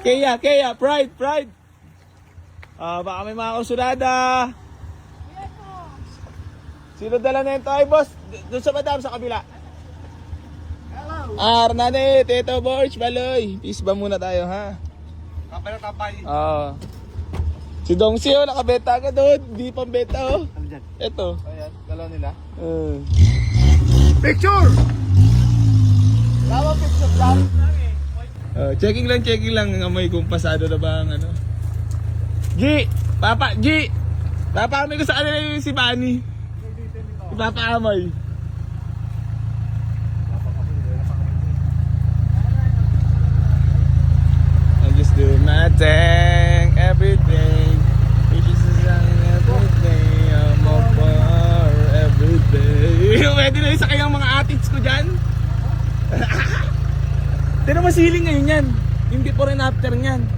Kaya, Pride. Baka may mga kusunada. Sino dala na ito? Ay, boss, doon sa madam, sa kabila. Hello. Arnane, Tito Borch, Baloy. Peace ba muna tayo, ha? Kapay. Si Dongsio, nakabenta ka doon. Di pang benta, oh. Ano dyan? Ito. Ayan, dalaw nila. Picture! Tama picture lang. Checking lang ng amoy kung pasado na ba ang ano. G! Papaamoy ko sa kanila yung si Bunny. Ipapaamoy. I just do my thing, everything. Which is everything. I'm up for everything. Pwede na yung sa kayang mga atits ko dyan. Tira mo siling ngayon yan. Yung before and after nyan.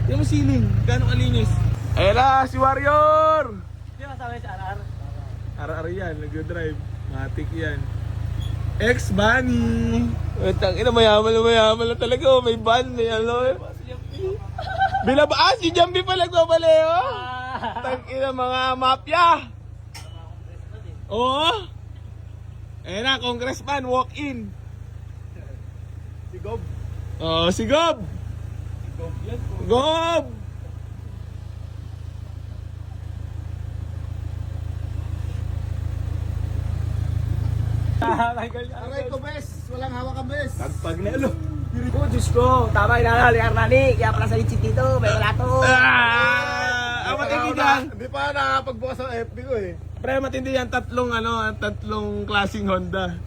Tira mo siling. Gano'ng alinis. Ayan na, si Warrior! Hindi masama yung RR. RR yan, nag-drive. Matik yan. Ex-Bunny. Tangina, mayaman na talaga. Oh. May van, may ano. Si Jambi pa nagbabaleo. Tangina, mga mafia. Oo. Ayan na, congressman, walk in. Si Gob. Si Gob. Gob. Aray ko, bes. Walang hawak ang bes. Tagpag na, ano? Oh, Diyos ko. Tama yung nangal, yung Arnani. Kaya pala sa litsit dito. May wala to. Matindi yan. Hindi pa nakapagbukas sa FB ko eh. Pre, matindi yan. Tatlong klaseng Honda.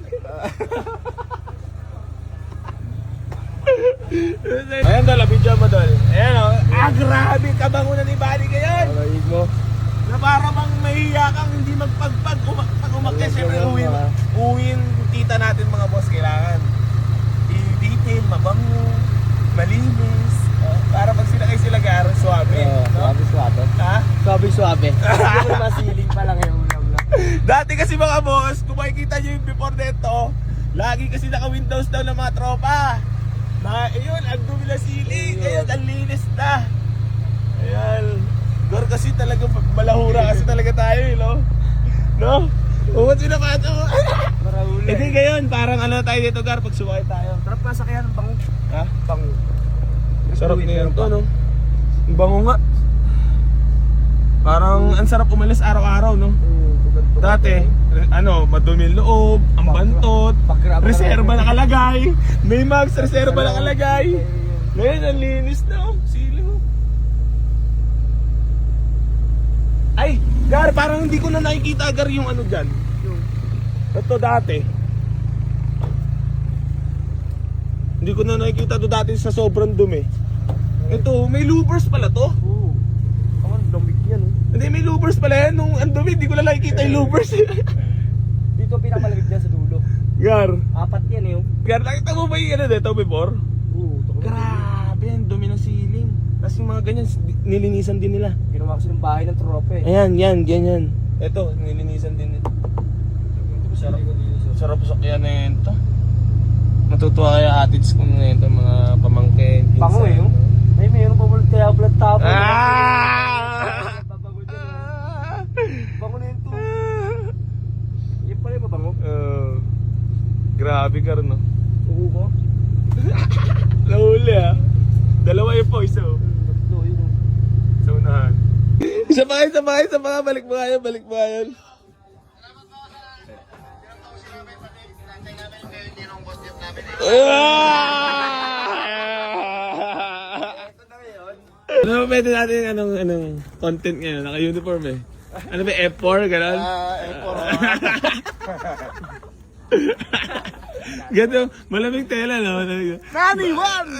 Ayan dala, video mo dol. Ayan o. Grabe, kabango na ni Bunny ngayon. Aray mo. Na para bang mahiya kang hindi magpagpag. Pag umakyat, syempre uwin tita natin mga boss. Kailangan i-detail, mabango, malinis. Para pag sinakay sila gar, suabe. Suabe. Ha? Suabe. Hindi mo masiling pa lang yung ulam lang. Dati kasi mga boss, kung makikita nyo yung before neto, lagi kasi naka-windows daw ng mga tropa. Ayun, ang dumi na siling. Ayun, ang linis na. Ayan. Gor kasi talaga, malahura kasi talaga tayo eh, no? No? Umat sinapato. Marahuli. Hindi ngayon, parang ano tayo dito, Gar, pag sumakay tayo. Sarap pa sa kaya ng bango. Ha? Bango. Sarap na yun to, no? Ang bango nga. Parang, ang sarap umalis araw-araw, no? Dati, madumi yung loob, ang bantot, reserba nakalagay, may mags, reserba nakalagay. Ngayon, ang linis na, oh. Siling, oh. Ay, Gar, parang hindi ko na nakikita, Gar, yung ano dyan. Ito dati. Hindi ko na nakikita ito dati sa sobrang dumi. Ito, may louvers pala to. Oo. Ang damig yan, oh. Hindi, may louvers pala yan. Nung ang dumi, hindi ko na nakikita yung louvers. Dito pinakamalawig dyan sa dulo. Gar, 4 yan eh, oh. Gar, nakita mo ba yung ano dito before? Oo. Grabe, ang dumi ng ceiling. Tapos yung mga ganyan, nilinisan din nila. Ginawa ko ng bahay ng tropa eh. Ayan, yan, ganyan. Ito, nilinisan din nila. Sarap sa kaya na ito. Matutuwa kaya atits ko na ito, mga pamangkin. Bango eh, oh. May mayroon pa ulit kaya blood tapon. Babago dyan, oh. Bango na yun to. Yung pala yung mabango. Grabe ka rin, no? Oo ko. Nahuli, ah. Dalawa yung po, isa, oh. Tatlo yun, oh. Sa unahan. Isa pa, balik mo ngayon. Ano ba pwede natin anong content ngayon? Naka-uniform eh. Ano ba, F4? Ganon? F4. Ganito, malamig tela, no? Nani, one!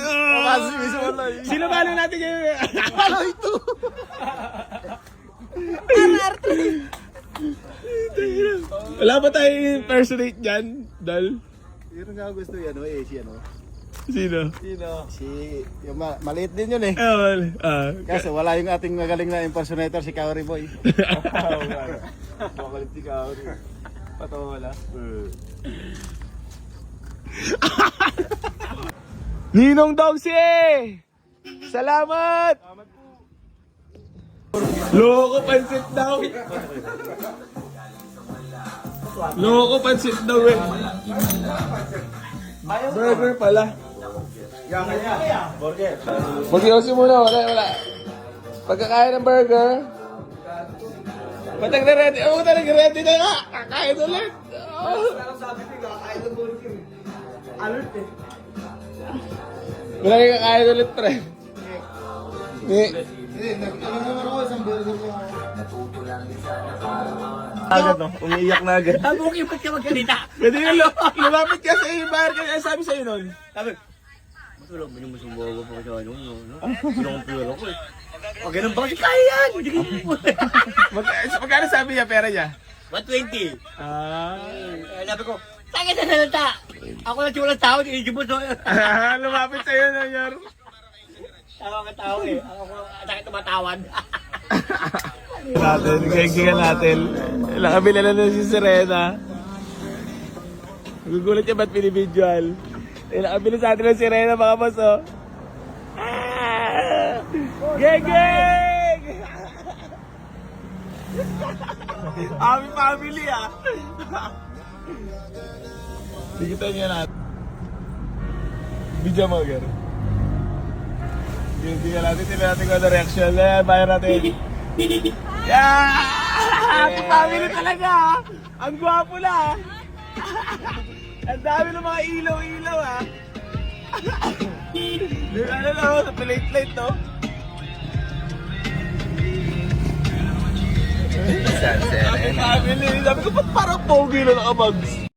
Sino balo natin kayo? Ano ito? Wala ba tayong impersonate dyan, Dal? Yun nga gusto yan, si ano? Sino? Si, yung maliit din yun eh. Kasi Kasi wala yung ating magaling na impersonator, si Kaori Boy. Makalit si Kaori. Patawa wala. Ninong Dogsi! Salamat! Loko pansit daw. Loko pansit daw eh. Burger pala. Mag-iosyo muna, wala. Pagkakain ng burger. Ba't nagre-ready? Oo, nagre-ready na nga. Kakain ulit. Wala kayo kakain ulit, pre. Agad no, umiiyak na agad. Sabi ba't ka magkalita? Pwede nga lumapit ka sa iyo, Bar. Kaya sabi sa'yo nun. Sabi, matulog, minumusubawa pa siya, ano? Pinong-piro ko eh. O, ganun ba kasi kaya yan? Magkano sabi niya, pera niya? 120. Ah. Sabi ko, sakit na nalata. Ako lang siya walang tao, inigibot mo. Lumapit sa'yo, Nanyor. Tawa ka tao eh. Ako sakit tumatawan. Natin, gagawin natin. Nakabila na si Serena. Gugulat niya ba't pinibidyoal? Nakabila sa atin ng Serena, mga boss, oh. Ah! Gegeng! Aming family, ah. Digitan niya natin. Video mo, Garo. Tingnan natin kung ano reaction. Bayan natin. Yeah! Happy family talaga! Ang gwapo na! Ang dami ng mga ilaw-ilaw, ha? Ano na, sa plate-plate, no? Happy family! Sabi ko, ba't parang pogi na nakabags?